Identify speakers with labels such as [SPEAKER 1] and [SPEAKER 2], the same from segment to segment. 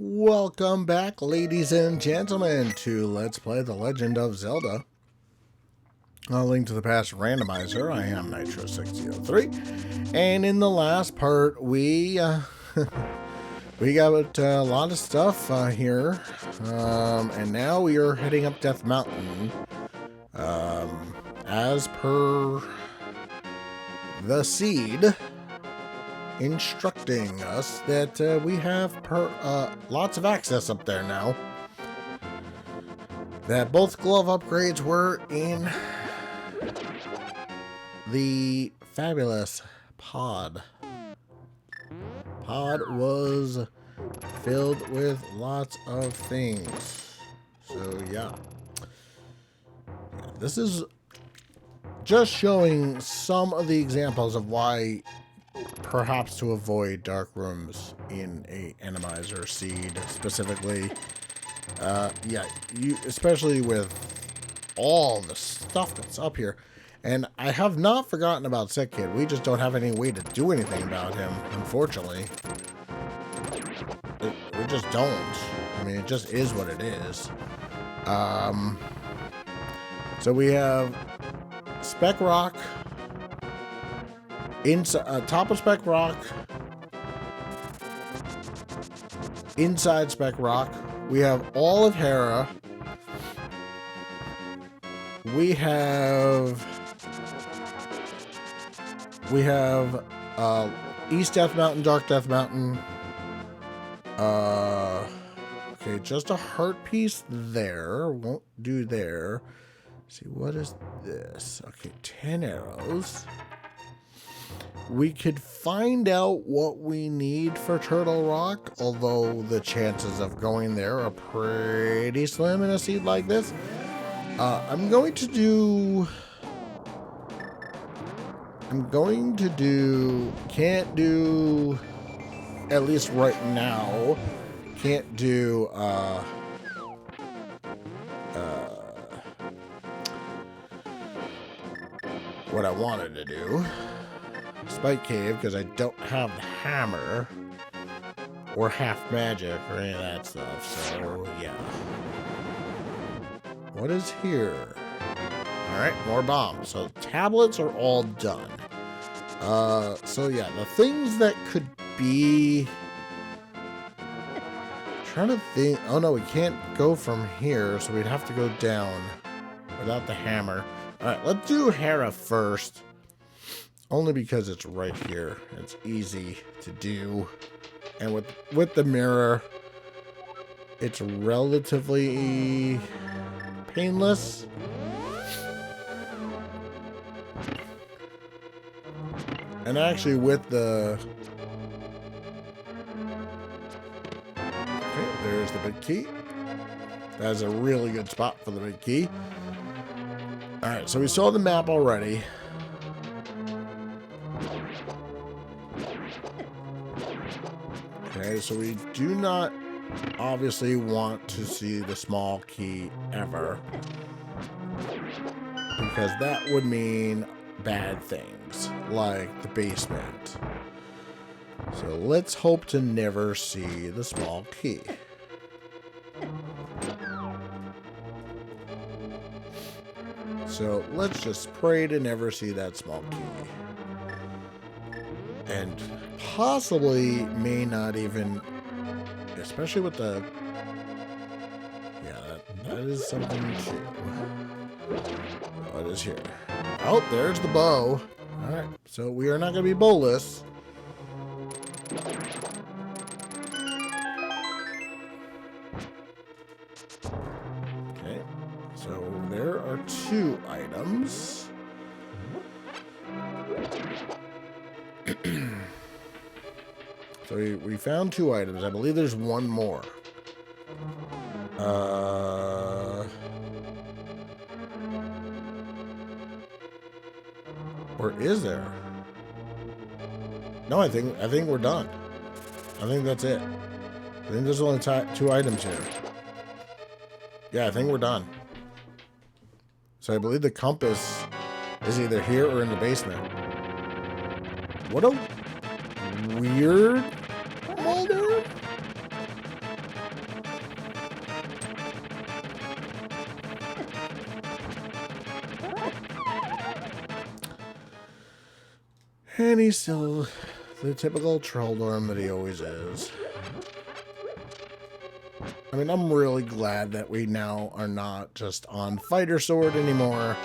[SPEAKER 1] Welcome back, ladies and gentlemen, to Let's Play The Legend of Zelda. A Link to the Past Randomizer. I am Nitro6003, and in the last part, we we got a lot of stuff here, and now we are heading up Death Mountain, as per the seed instructing us that we have lots of access up there now. That both glove upgrades were in the fabulous pod. Pod was filled with lots of things. So yeah. This is just showing some of the examples of why perhaps to avoid dark rooms in a Randomizer seed specifically. Yeah, especially with all the stuff that's up here. And I have not forgotten about Sick Kid. We just don't have any way to do anything about him, unfortunately. We just don't. I mean, it just is what it is. So we have Spec Rock. Top of Spec Rock, inside Spec Rock, we have all of Hera. We have East Death Mountain, Dark Death Mountain. Okay, just a heart piece there. Won't do there. Let's see, what is this? Okay, 10 arrows. We could find out what we need for Turtle Rock, although the chances of going there are pretty slim in a seed like this. I'm going to do, can't do, at least right now, can't do, what I wanted to do. Spike Cave, because I don't have the hammer or half magic or any of that stuff, so yeah. What is here? Alright, more bombs. So tablets are all done. So yeah, the things that could be... trying to think... oh no, we can't go from here, so we'd have to go down without the hammer. Alright, let's do Hera first. Only because it's right here. It's easy to do. And with the mirror, it's relatively painless. And actually with the... okay, there's the big key. That's a really good spot for the big key. Alright, so we saw the map already. Okay, so we do not obviously want to see the small key ever, because that would mean bad things, like the basement. So let's hope to never see the small key. So let's just pray to never see that small key. And possibly may not even, especially with the, yeah, that is something too. What is here? Oh, there's the bow. Alright, so we are not going to be bowless. Okay, so there are 2 items. So we found 2 items. I believe there's 1 more. Or is there? No, I think we're done. I think that's it. I think there's only 2 items here. Yeah, I think we're done. So I believe the compass is either here or in the basement. What a weird Mulder? And he's still the typical Trolldorm that he always is. I mean, I'm really glad that we now are not just on Fighter Sword anymore,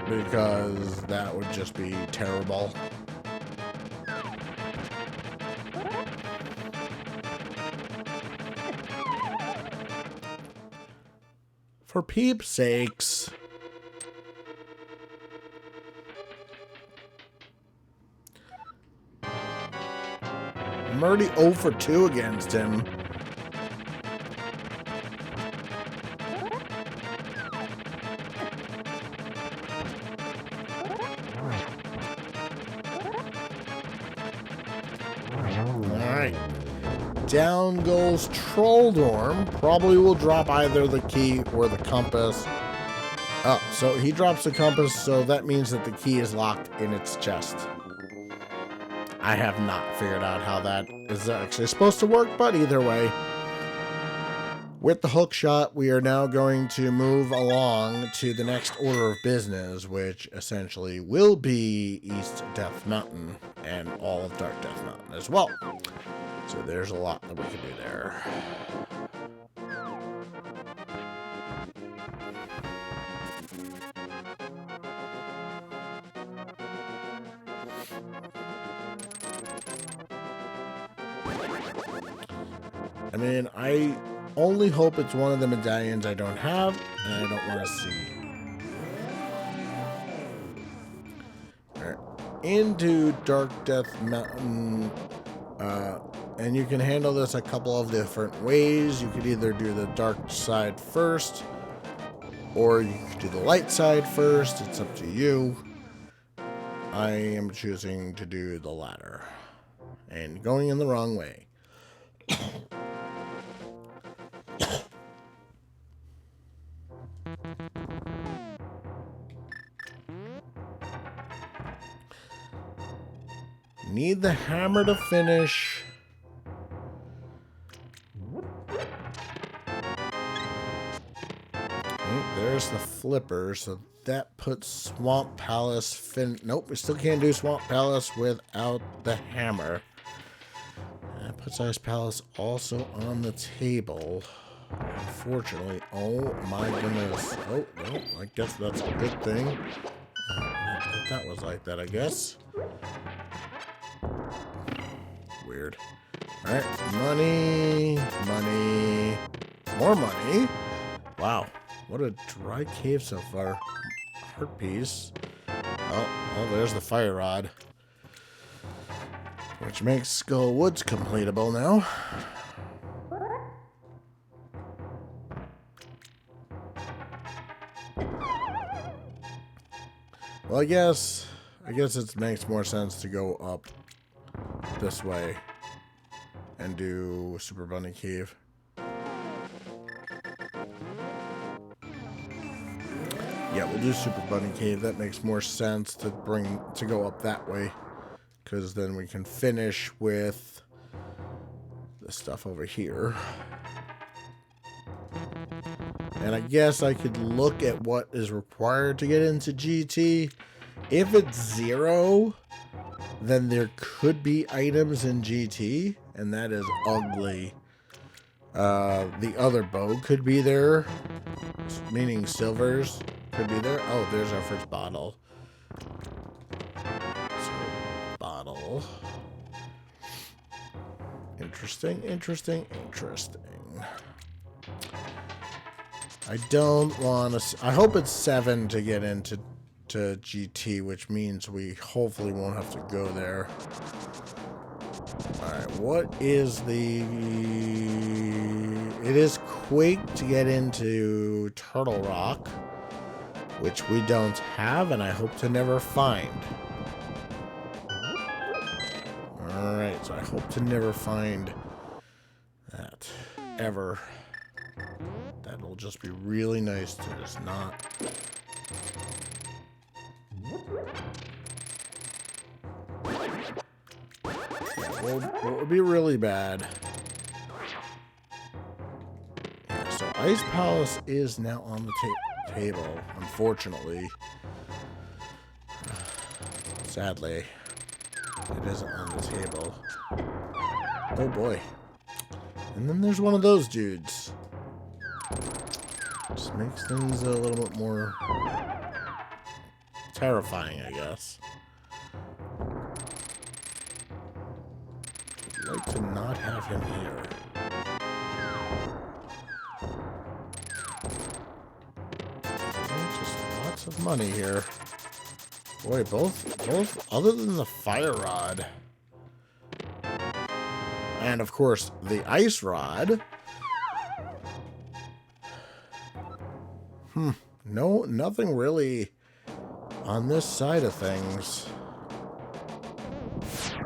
[SPEAKER 1] because that would just be terrible. For peeps' sakes. I'm already 0 for 2 against him. Alright. Down goes Trolldorm. Probably will drop either the key or the compass. Oh, so he drops the compass, so that means that the key is locked in its chest. I have not figured out how that is actually supposed to work, but either way. With the hook shot, we are now going to move along to the next order of business, which essentially will be East Death Mountain and all of Dark Death Mountain as well. So there's a lot that we can do there. I mean, I only hope it's one of the medallions I don't have, and I don't want to see. Alright. Into Dark Death Mountain. And you can handle this a couple of different ways. You could either do the dark side first, or you could do the light side first. It's up to you. I am choosing to do the latter. And going in the wrong way. Need the hammer to finish. There's the flipper, so that puts Swamp Palace nope, we still can't do Swamp Palace without the hammer. That puts Ice Palace also on the table. Unfortunately, oh my goodness. Oh, no, I guess that's a good thing. That was like that, I guess. Weird. Alright, money, money, more money. Wow, what a dry cave so far. Heart piece. Oh, there's the fire rod. Which makes Skull Woods completable now. Well, I guess it makes more sense to go up this way and do Super Bunny Cave. Yeah, we'll do Super Bunny Cave. That makes more sense to go up that way, because then we can finish with the stuff over here. And I guess I could look at what is required to get into GT. If it's 0, then there could be items in GT, and that is ugly. The other bow could be there, meaning silvers could be there. Oh, there's our first bottle. So, bottle. Interesting, interesting, interesting. I don't want to... I hope it's 7 to get into GT, which means we hopefully won't have to go there. Alright, what is the... It is Quake to get into Turtle Rock, which we don't have, and I hope to never find. Alright, so I hope to never find that, ever. That'll just be really nice to just not... What would be really bad? Yeah, so Ice Palace is now on the table, unfortunately. Sadly, it isn't on the table. Oh boy. And then there's one of those dudes. Just makes things a little bit more terrifying, I guess. I'd like to not have him here. Just lots of money here. Boy, both other than the fire rod. And of course, the ice rod. No, nothing really on this side of things.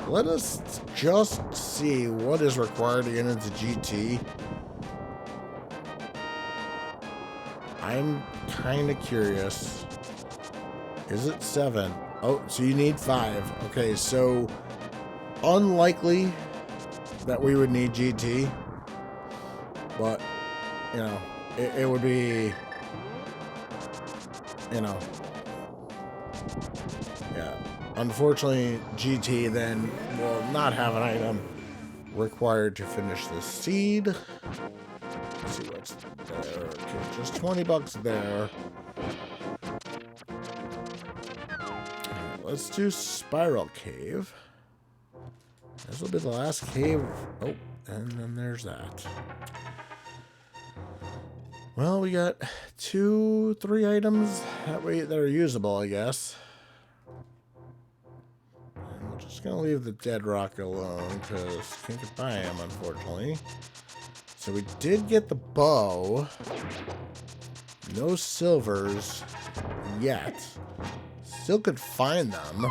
[SPEAKER 1] Let us just see what is required to get into GT. I'm kind of curious. Is it 7? Oh, so you need 5. Okay, so unlikely that we would need GT. But, you know, it would be, you know, yeah. Unfortunately, GT then will not have an item required to finish the seed. Let's see what's there. Okay, just 20 bucks there. Alright, let's do Spiral Cave. This will be the last cave. Oh, and then there's that. Well, we got 2, 3 items that are usable, I guess. And we're just gonna leave the dead rock alone because can't get by him, unfortunately. So we did get the bow. No silvers yet. Still could find them,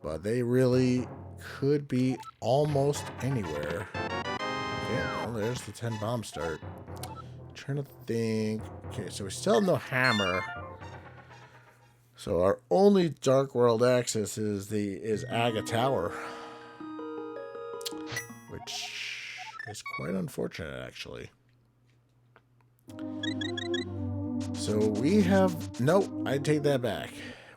[SPEAKER 1] but they really could be almost anywhere. Yeah, well, there's the 10 bomb start. Trying to think. Okay, so we still have no hammer. So our only Dark World access is Aga Tower, which is quite unfortunate, actually. So we have I take that back.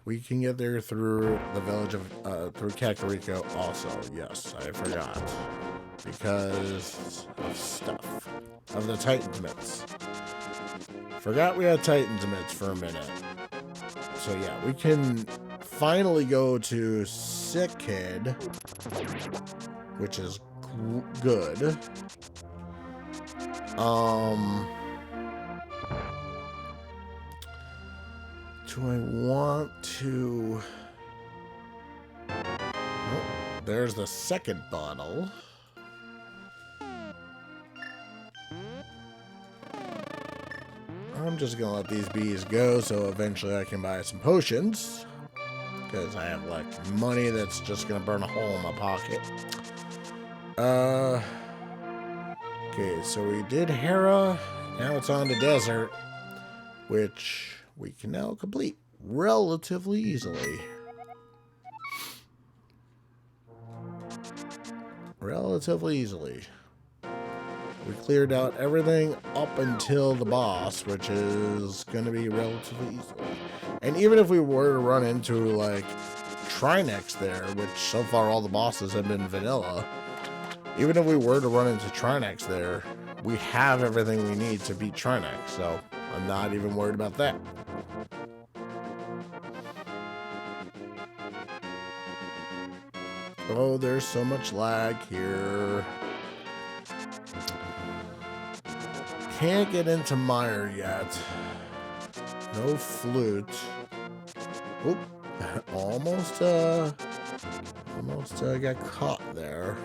[SPEAKER 1] We can get there through the village of through Kakariko also. Yes, I forgot because of stuff. Of the Titan's Mitts. Forgot we had Titan's Mitts for a minute. So yeah, we can finally go to Sick Kid, which is good. Do I want to... Oh, there's the second bottle. I'm just gonna let these bees go so eventually I can buy some potions. Because I have like money that's just gonna burn a hole in my pocket. Okay, so we did Hera. Now it's on to Desert, which we can now complete relatively easily. Relatively easily. We cleared out everything up until the boss, which is going to be relatively easily. And even if we were to run into, like, Trinex there, which so far all the bosses have been vanilla, even if we were to run into Trinex there, we have everything we need to beat Trinex, so I'm not even worried about that. Oh, there's so much lag here. Can't get into Mire yet. No flute. Oop. Almost got caught there.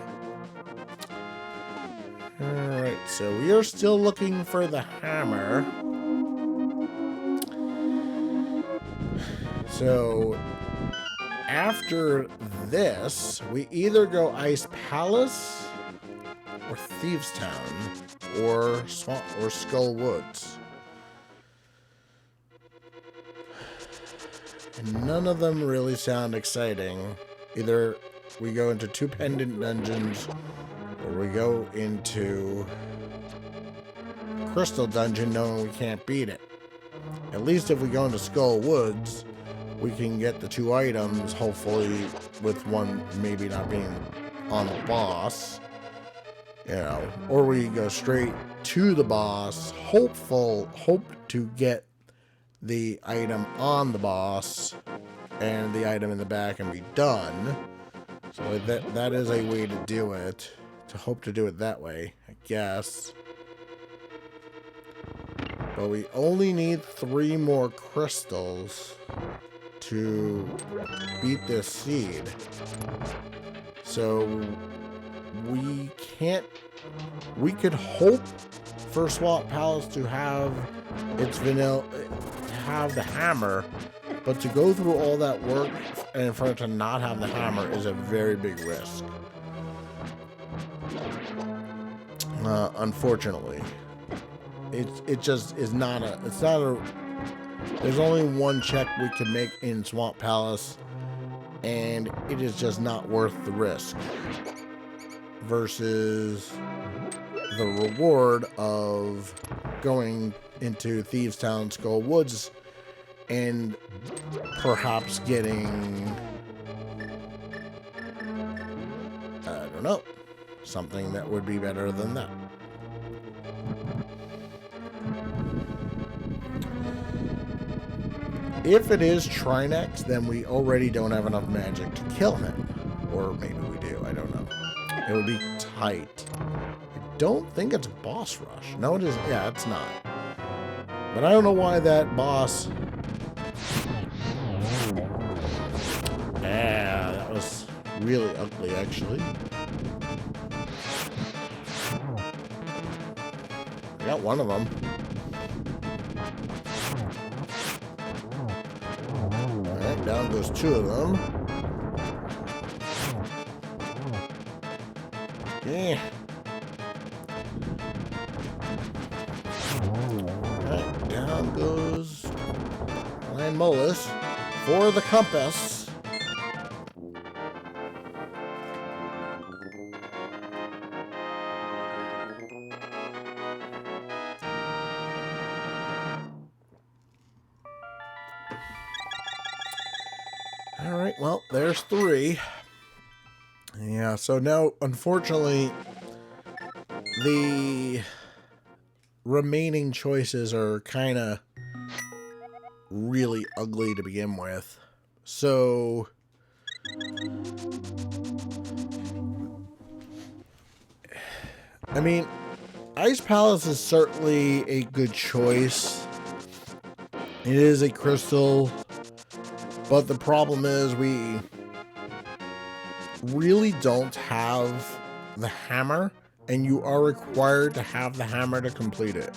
[SPEAKER 1] Alright, so we are still looking for the hammer. So after this, we either go Ice Palace or Thieves Town or Swamp or Skull Woods. And none of them really sound exciting. Either we go into 2 pendant dungeons or we go into Crystal Dungeon knowing we can't beat it. At least if we go into Skull Woods, we can get the 2 items, hopefully, with one maybe not being on the boss. You know, or we go straight to the boss, hope to get the item on the boss and the item in the back and be done. So that is a way to do it. To hope to do it that way, I guess. But we only need 3 more crystals to beat this seed. So we can't. We could hope for Swamp Palace to have its vanilla, to have the hammer, but to go through all that work and for it to not have the hammer is a very big risk. Unfortunately, it just is not a. It's not a. There's only one check we can make in Swamp Palace, and it is just not worth the risk. Versus the reward of going into Thieves Town, Skull Woods, and perhaps getting, I don't know, something that would be better than that. If it is Trinex, then we already don't have enough magic to kill him. Or maybe we do, I don't know. It would be tight. I don't think it's a boss rush. No, it is. Yeah, it's not. But I don't know why that boss... Yeah, that was really ugly, actually. I got one of them. Alright, down goes 2 of them. Yeah. Alright, down goes Lion Molus for the compass. Alright, well, there's 3. Yeah, so now, unfortunately, the remaining choices are kind of really ugly to begin with. So, I mean, Ice Palace is certainly a good choice. It is a crystal, but the problem is we really don't have the hammer, and you are required to have the hammer to complete it.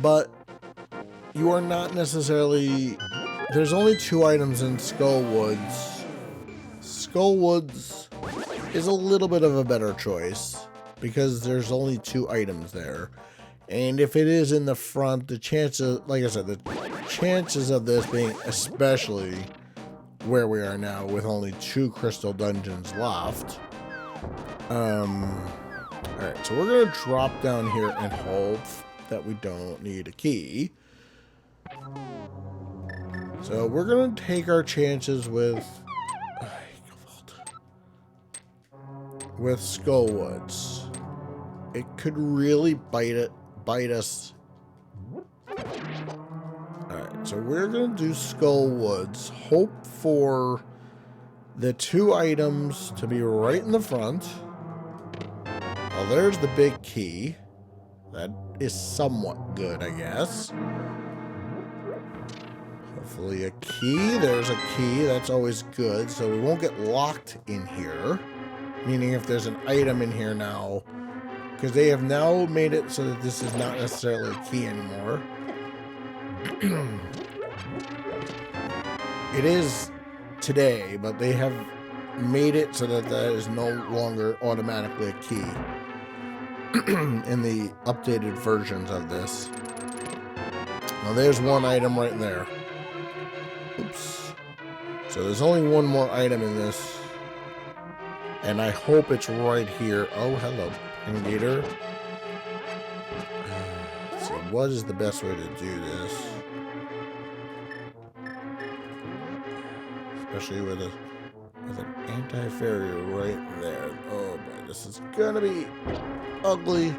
[SPEAKER 1] But you are not necessarily... There's only 2 items in Skull Woods. Skull Woods is a little bit of a better choice because there's only 2 items there. And if it is in the front, the chances, like I said, the chances of this being, especially where we are now with only 2 crystal dungeons left. Alright, so we're gonna drop down here and hope that we don't need a key. So we're gonna take our chances with Skull Woods. It could really bite us. Alright, so we're gonna do Skull Woods. Hope for the 2 items to be right in the front. Well, there's the big key. That is somewhat good, I guess. Hopefully a key. There's a key. That's always good. So we won't get locked in here. Meaning if there's an item in here now. Because they have now made it so that this is not necessarily a key anymore. It is today, but they have made it so that that is no longer automatically a key in the updated versions of this. Now there's one item right there. Oops. So there's only one more item in this, and I hope it's right here. Oh, hello, Gator. Let's see, what is the best way to do this? especially with an anti-fairy right there. Oh boy, this is gonna be ugly.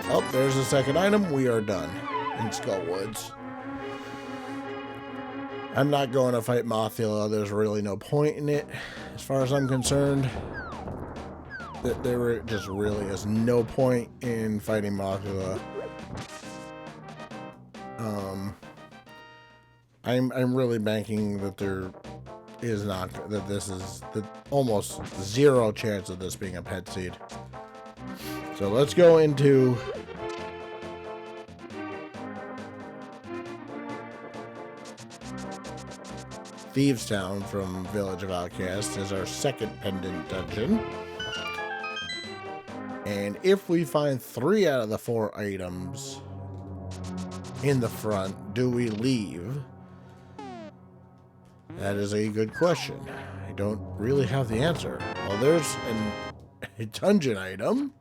[SPEAKER 1] Oh, there's the second item. We are done in Skullwoods. I'm not going to fight Mothula. There's really no point in it, as far as I'm concerned. There just really is no point in fighting Mothula. I'm really banking that there is not, that this is the almost zero chance of this being a pet seed. So let's go into Thieves Town from Village of Outcasts as our second pendant dungeon. And if we find 3 out of the 4 items in the front, do we leave? That is a good question. I don't really have the answer. Well, there's a dungeon item.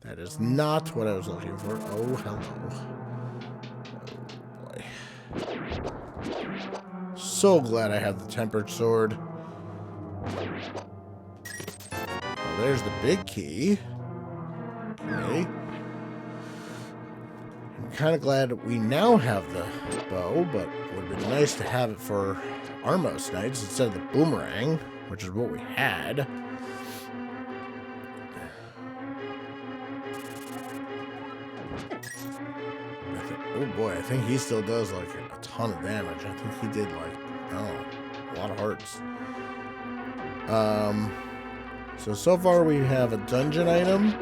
[SPEAKER 1] That is not what I was looking for. Oh, hello. Oh, boy. So glad I have the tempered sword. Well, there's the big key. Okay. I'm kind of glad we now have the bow, but it would have been nice to have it for Armos Knights instead of the boomerang, which is what we had. Oh boy, I think he still does like a ton of damage. I think he did like, oh, a lot of hearts. So far we have a dungeon item.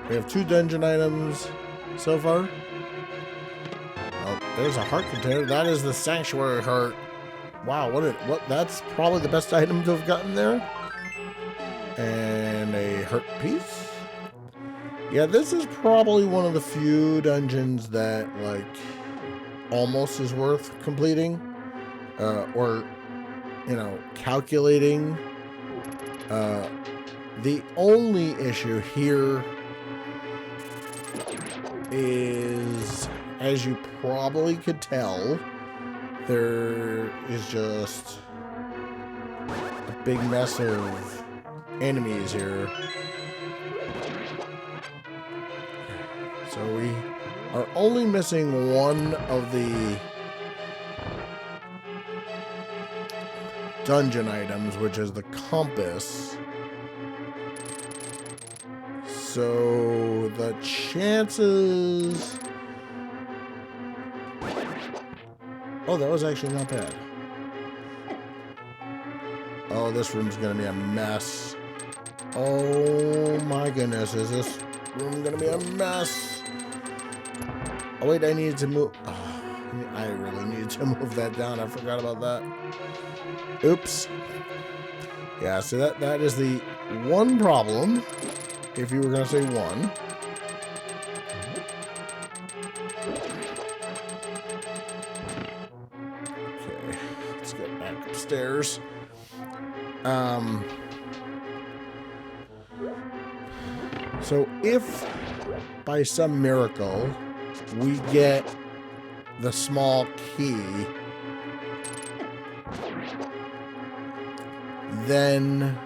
[SPEAKER 1] We have 2 dungeon items so far. Oh, there's a heart container. That is the sanctuary heart. Wow, what? That's probably the best item to have gotten there. And a heart piece. Yeah, this is probably one of the few dungeons that, like, almost is worth completing. Or, you know, calculating. The only issue here is, as you probably could tell, there is just a big mess of enemies here. So we are only missing one of the dungeon items, which is the compass. So the chances... Oh, that was actually not bad. Oh, this room's gonna be a mess. Oh my goodness, is this room gonna be a mess? Oh wait, I needed to move. Oh, I really needed to move that down. I forgot about that. Oops. Yeah, so that is the one problem. If you were gonna say one. Okay, let's get back upstairs. So if by some miracle we get the small key, then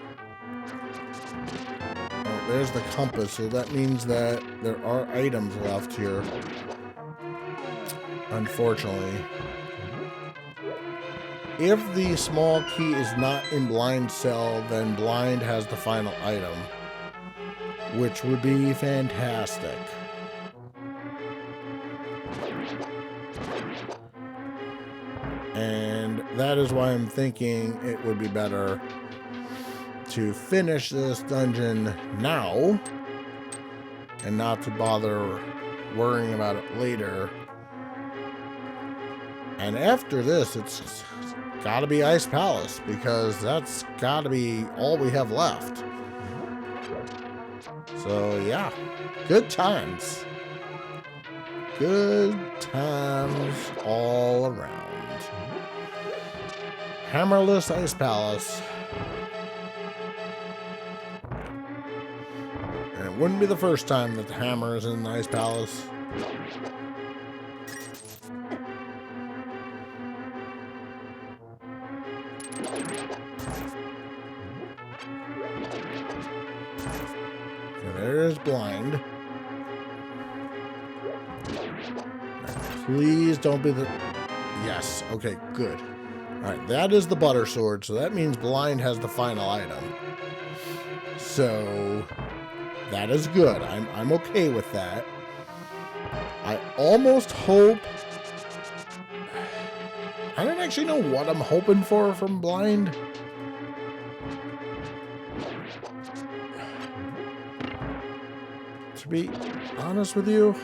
[SPEAKER 1] there's the compass, so that means that there are items left here. Unfortunately. If the small key is not in Blind Cell, then Blind has the final item, which would be fantastic. And that is why I'm thinking it would be better to finish this dungeon now and not to bother worrying about it later. And after this, it's gotta be Ice Palace, because that's gotta be all we have left. So yeah, good times. Good times all around. Hammerless Ice Palace. And it wouldn't be the first time that the hammer is in the Ice Palace. Okay, there is blind. Please don't be the... Yes. Okay, good. Alright, that is the butter sword, so that means blind has the final item. So, that is good. I'm okay with that. I almost hope... I don't actually know what I'm hoping for from blind. To be honest with you,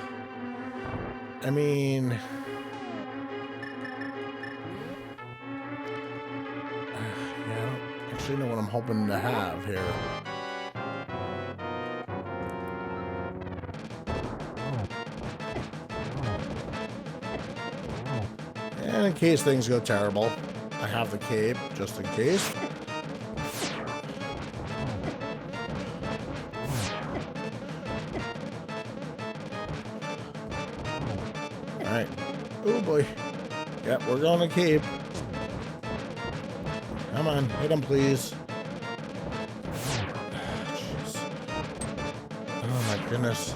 [SPEAKER 1] I mean... yeah, I don't actually know what I'm hoping to have here. And in case things go terrible, I have the cape, just in case. Alright. Oh boy. Yep, we're going to cape. Come on, hit him, please. Jeez. Oh my goodness.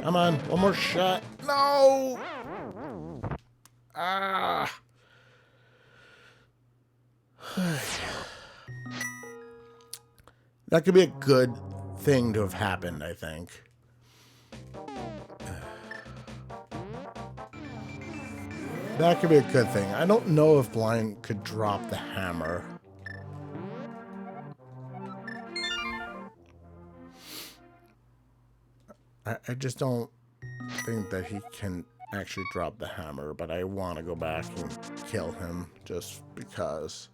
[SPEAKER 1] Come on, one more shot. No! Ah! That could be a good thing to have happened, I think. That could be a good thing. I don't know if blind could drop the hammer. I just don't think that he can actually drop the hammer, but I want to go back and kill him just because.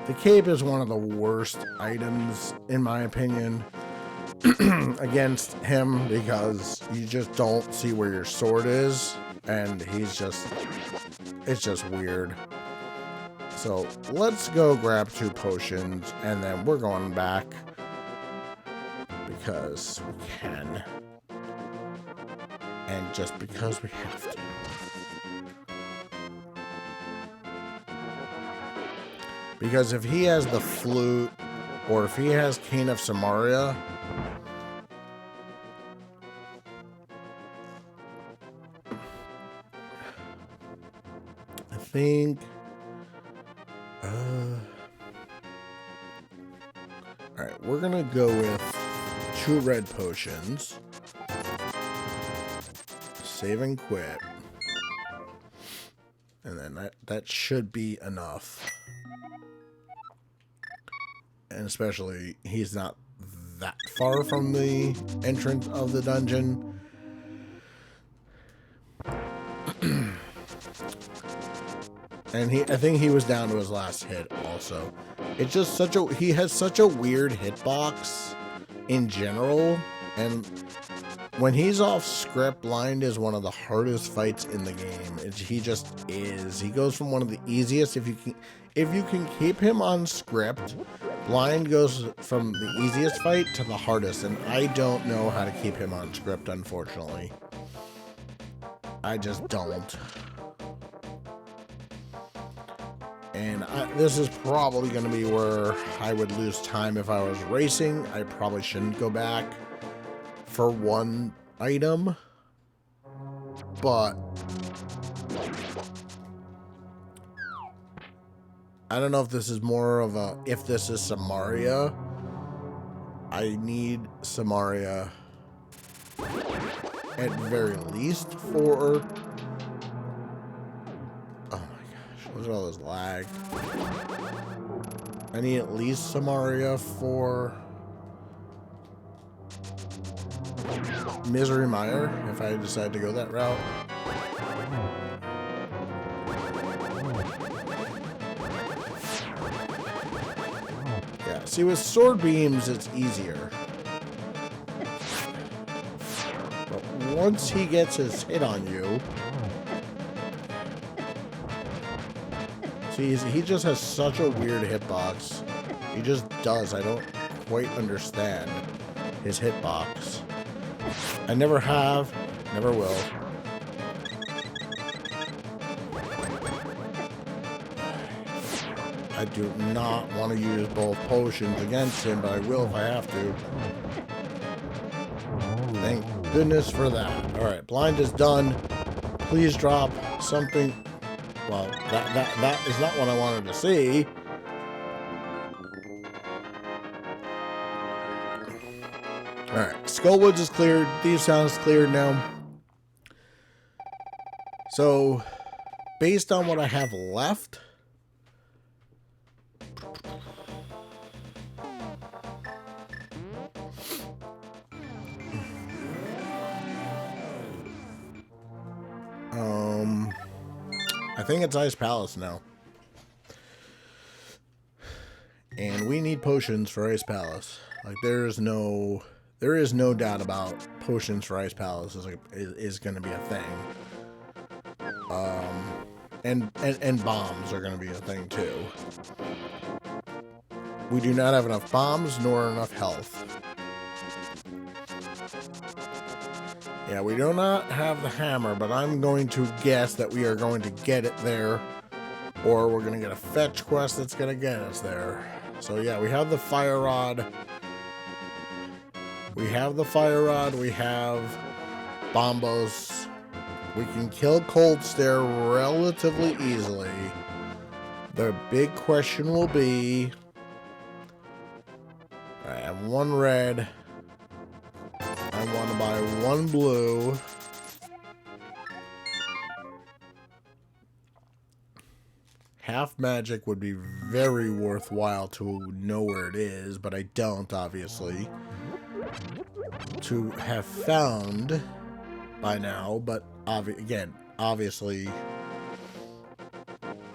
[SPEAKER 1] The cape is one of the worst items, in my opinion, against him because you just don't see where your sword is, and it's just weird. So let's go grab 2 potions, and then we're going back because we can. And just because we have to. Because if he has the flute, or if he has Cane of Samaria, I think... Alright, we're gonna go with 2 red potions. Save and quit. And then that should be enough. And especially, he's not that far from the entrance of the dungeon. And I think he was down to his last hit also. It's just he has such a weird hitbox in general, and when he's off script, blind is one of the hardest fights in the game. He just is. He goes from one of the easiest, if you can keep him on script, blind goes from the easiest fight to the hardest, and I don't know how to keep him on script, unfortunately. I just don't. And this is probably going to be where I would lose time if I was racing. I probably shouldn't go back for 1 item. But I don't know if this is more of a... If this is Samaria, I need Samaria at very least for... Look at all this lag. I need at least Samaria for Misery Mire, if I decide to go that route. Yeah, see, with sword beams, it's easier. But once he gets his hit on you... He just has such a weird hitbox. He just does. I don't quite understand his hitbox. I never have, never will. I do not want to use both potions against him, but I will if I have to. Thank goodness for that. Alright, blind is done. Please drop something. Well, that is not what I wanted to see. Alright, Skullwoods is cleared. Thieves' Town is cleared now. So, based on what I have left, I think it's Ice Palace now. And we need potions for Ice Palace. Like, there is no doubt about potions for Ice Palace is going to be a thing. And bombs are going to be a thing too. We do not have enough bombs nor enough health. Yeah, we do not have the hammer, but I'm going to guess that we are going to get it there, or we're going to get a fetch quest that's going to get us there. So yeah, we have the fire rod. We have the fire rod. We have bombos. We can kill Cold Stare relatively easily. The big question will be, I have one red. I want to buy one blue. Half magic would be very worthwhile to know where it is, but I don't, obviously. To have found by now, but again, obviously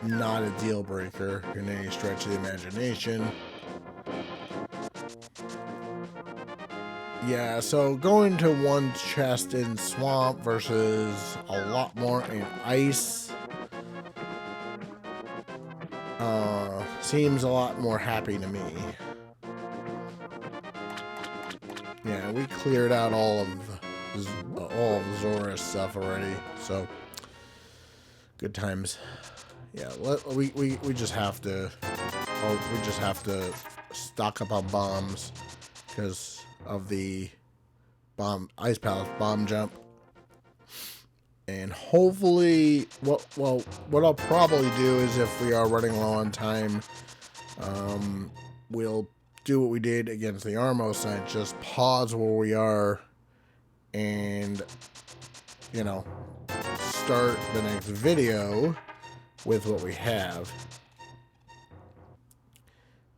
[SPEAKER 1] not a deal breaker in any stretch of the imagination. Yeah, so going to one chest in swamp versus a lot more in ice seems a lot more happy to me. Yeah, we cleared out all of Zora's stuff already, so good times. Yeah, we just have to stock up on bombs because of the Ice Palace bomb jump. And hopefully, what I'll probably do is, if we are running low on time, we'll do what we did against the Armo site, just pause where we are and, you know, start the next video with what we have.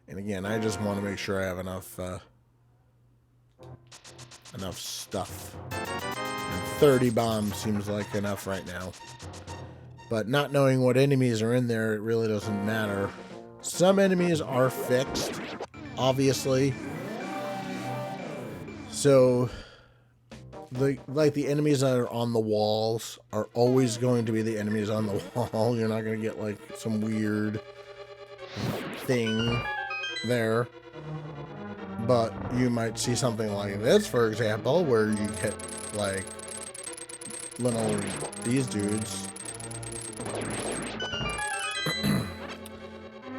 [SPEAKER 1] And again, I just want to make sure I have enough stuff. And 30 bombs seems like enough right now. But not knowing what enemies are in there, it really doesn't matter. Some enemies are fixed, obviously. So, the enemies that are on the walls are always going to be the enemies on the wall. You're not going to get like some weird thing there. But you might see something like this, for example, where you get like these dudes.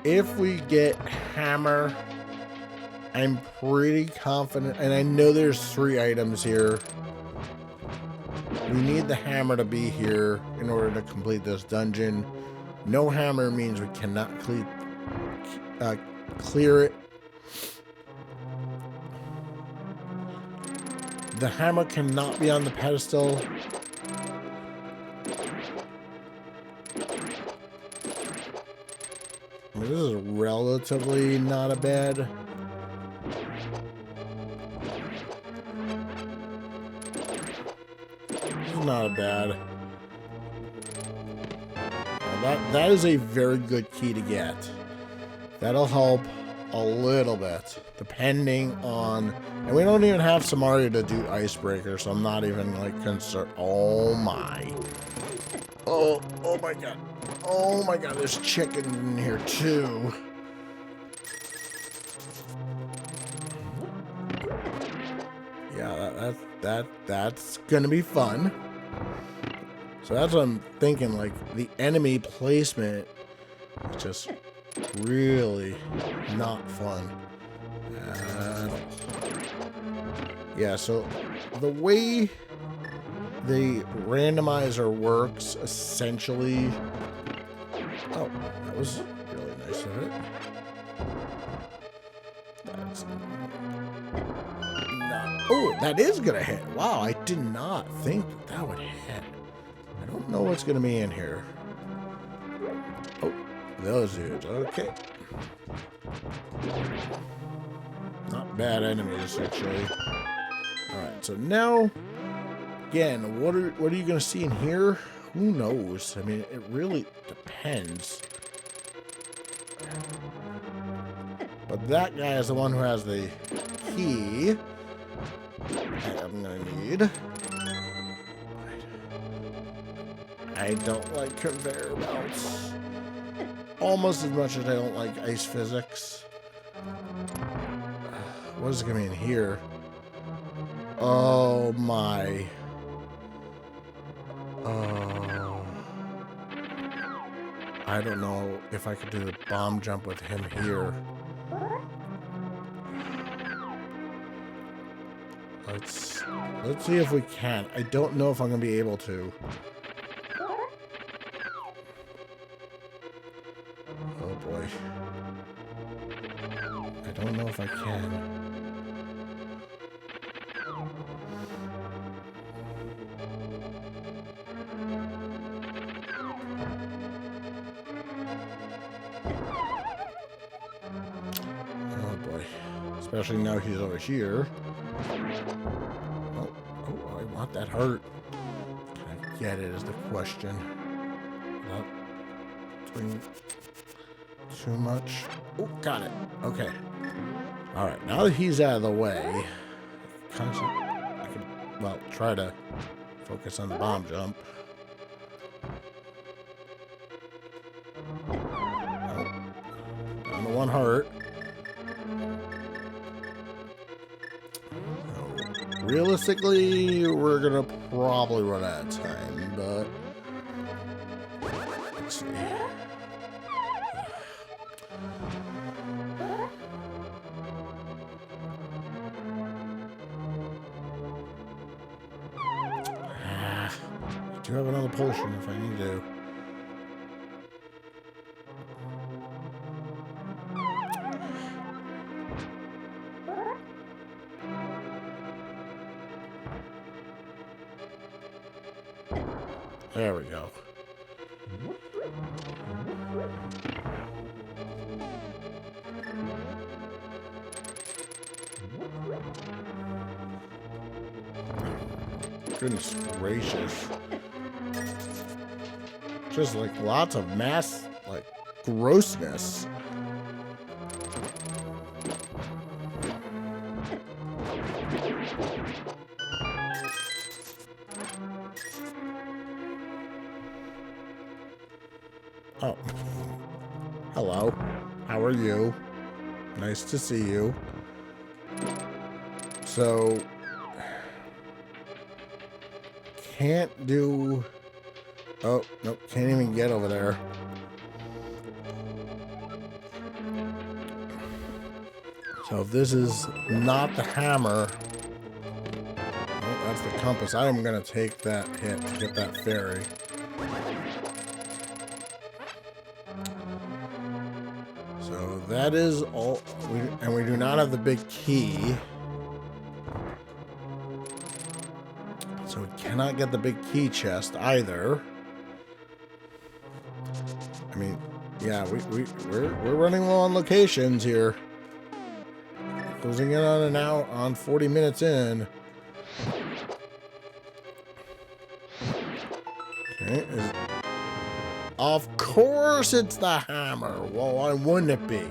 [SPEAKER 1] If we get hammer, I'm pretty confident, and I know there's 3 items here. We need the hammer to be here in order to complete this dungeon. No hammer means we cannot clear it. The hammer cannot be on the pedestal. I mean, this is relatively not a bad. This is not a bad. That is a very good key to get. That'll help a little bit, depending on. And we don't even have Samaria to do Icebreaker, so I'm not even like concerned. Oh my. Oh my god. Oh my god, there's chicken in here too. Yeah, that's gonna be fun. So that's what I'm thinking, like the enemy placement. Just really not fun at all. Yeah, so the way the randomizer works, essentially... Oh, that was really nice of it. That's not... Oh, that is going to hit. Wow, I did not think that would hit. I don't know what's going to be in here. Oh, those dudes. Okay. Not bad enemies, actually. Alright, so now... Again, what are you going to see in here? Who knows? I mean, it really depends. But that guy is the one who has the key. I'm going to need. I don't like conveyor belts. Almost as much as I don't like ice physics. What is going to be in here? Oh my. I don't know if I could do the bomb jump with him here. Let's see if we can. I don't know if I'm gonna be able to. Oh boy. I don't know if I can. Especially now he's over here. Oh, I want that hurt. Can I get it is the question. Not doing too much. Oh, got it. Okay. Alright, now that he's out of the way, I can, well, try to focus on the bomb jump. Oh, down to one heart. Realistically, we're gonna probably run out of time, but let's see. I do have another potion if I need to. There we go. Goodness gracious. Just like lots of mass, like grossness. Oh. Hello. How are you? Nice to see you. So... Can't do... Oh, nope. Can't even get over there. So if this is not the hammer... Oh, that's the compass. I am going to take that hit to get that fairy. So that is all, and we do not have the big key. So we cannot get the big key chest either. I mean, yeah, we're running low on locations here. Closing in on an hour, on 40 minutes in. Okay, of course it's the hammer. Well, why wouldn't it be?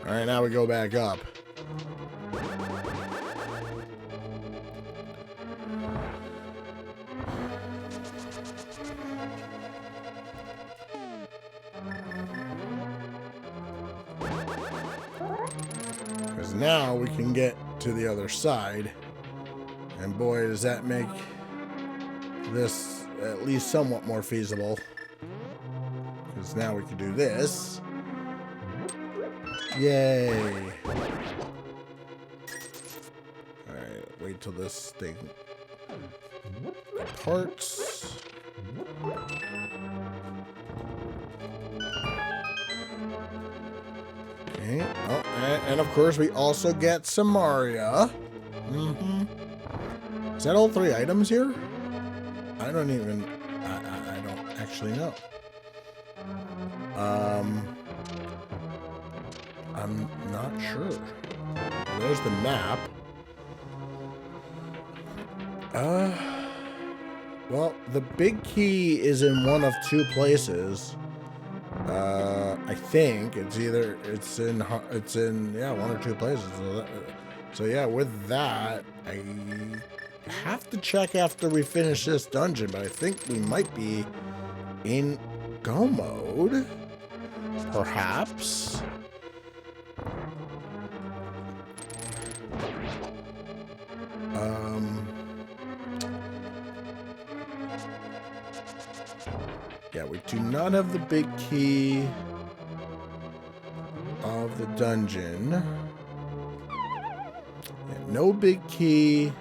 [SPEAKER 1] All right, now we go back up. Because now we can get to the other side. And boy, does that make this at least somewhat more feasible. Because now we can do this. Yay. Alright, wait till this thing parts. Okay. Oh, and of course we also get Samaria. Is that all 3 items here? I don't even... I don't actually know. I'm not sure. There's the map. Well, the big key is in one of 2 places. I think it's either it's in yeah, 1 or 2 places. So yeah, with that, I have to check after we finish this dungeon, but I think we might be in go mode, perhaps. Yeah, we do not have the big key of the dungeon. Yeah, no big key.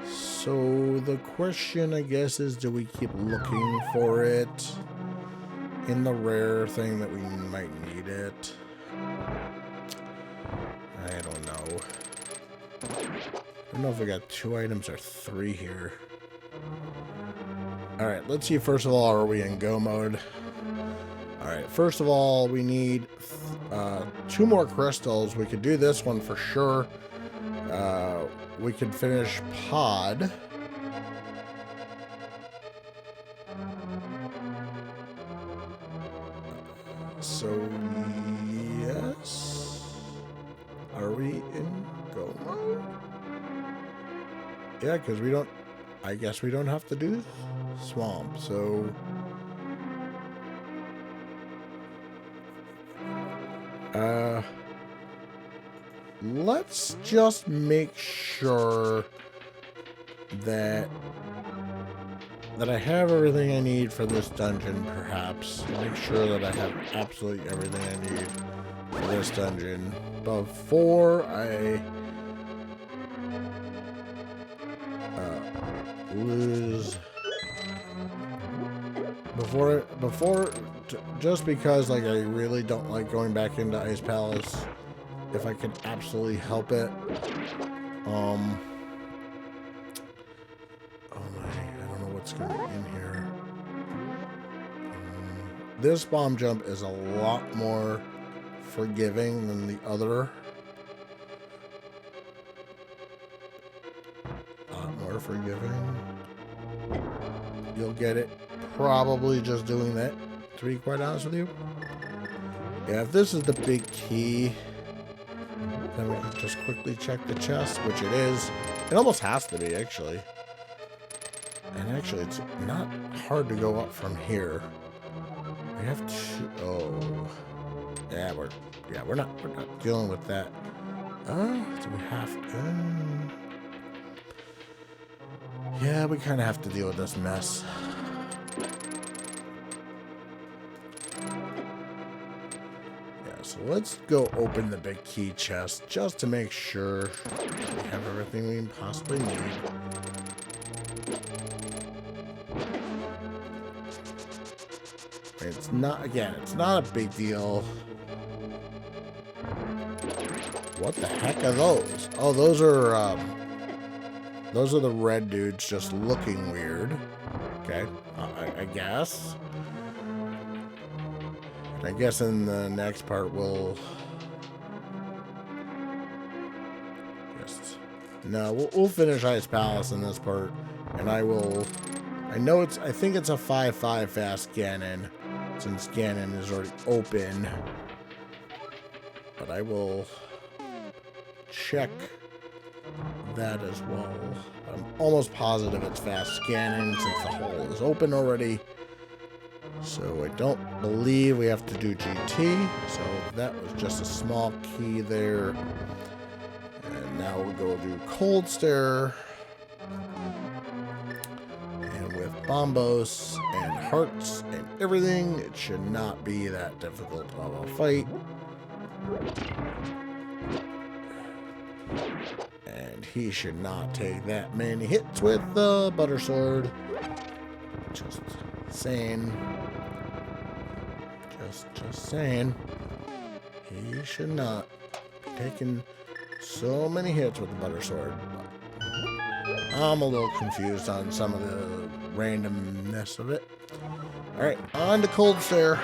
[SPEAKER 1] So the question, I guess, is do we keep looking for it in the rare thing that we might need it? I don't know. I don't know if we got 2 items or 3 here. Alright, let's see. First of all, are we in go mode? Alright, first of all, we need 2 more crystals. We could do this one for sure. We could finish pod. So, yes. Are we in go mode? Yeah, because we don't... I guess we don't have to do swamp, so... Let's just make sure that I have everything I need for this dungeon, perhaps. Make sure that I have absolutely everything I need for this dungeon before I lose... just because, like, I really don't like going back into Ice Palace if I can absolutely help it. Oh my, I don't know what's going to be in here. This bomb jump is a lot more forgiving than the other. A lot more forgiving. You'll get it probably just doing that, to be quite honest with you. Yeah, if this is the big key, then we can just quickly check the chest, which it is. It almost has to be, actually. And actually, it's not hard to go up from here. We have to... Oh. Yeah, we're not dealing with that. So we have to... Yeah, we kind of have to deal with this mess. So let's go open the big key chest just to make sure we have everything we possibly need. It's not, again, it's not a big deal. What the heck are those? Oh, those are the red dudes just looking weird. Okay, I guess. I guess in the next part we'll just... No, we'll finish Ice Palace in this part, and I think it's a 5-5 fast Ganon, since Ganon is already open. But I will check that as well. I'm almost positive it's fast scanning since the hole is open already. So I don't believe we have to do GT. So that was just a small key there. And now we'll go do Cold Stare. And with Bombos and Hearts and everything, it should not be that difficult of a fight. And he should not take that many hits with the butter sword. Just saying. Just saying. He should not be taking so many hits with the butter sword. I'm a little confused on some of the randomness of it. Alright, on to Cold Stare.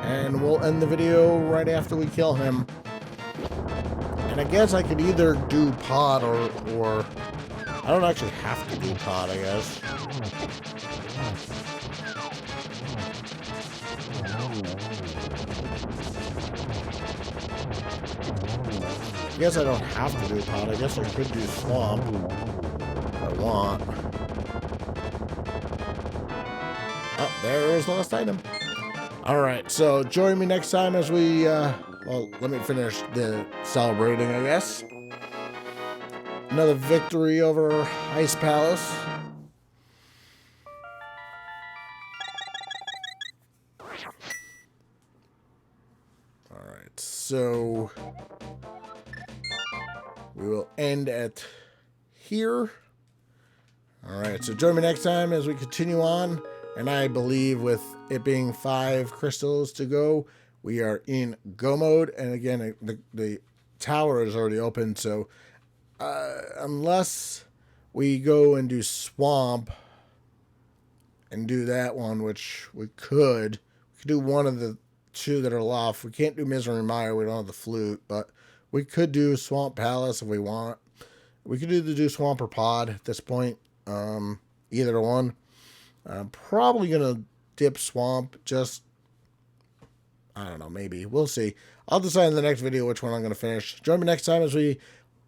[SPEAKER 1] And we'll end the video right after we kill him. And I guess I could either do pod or I don't actually have to do pod, I guess. I guess I don't have to do pod. I guess I could do swamp if I want. Oh, there's the last item. Alright, so join me next time as we, well, let me finish the celebrating, I guess. Another victory over Ice Palace. Alright, so we will end at here. Alright, so join me next time as we continue on. And I believe with it being 5 crystals to go, we are in go mode. And again, the tower is already open. So unless we go and do swamp and do that one, which we could do one of the 2 that are left. We can't do Misery Mire. We don't have the flute, but we could do Swamp Palace if we want. We could either do swamp or pod at this point. Either one. I'm probably going to dip swamp. Just, I don't know, maybe. We'll see. I'll decide in the next video which one I'm going to finish. Join me next time as we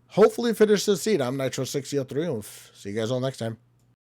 [SPEAKER 1] hopefully finish this seed. I'm Nitro6003. We'll see you guys all next time.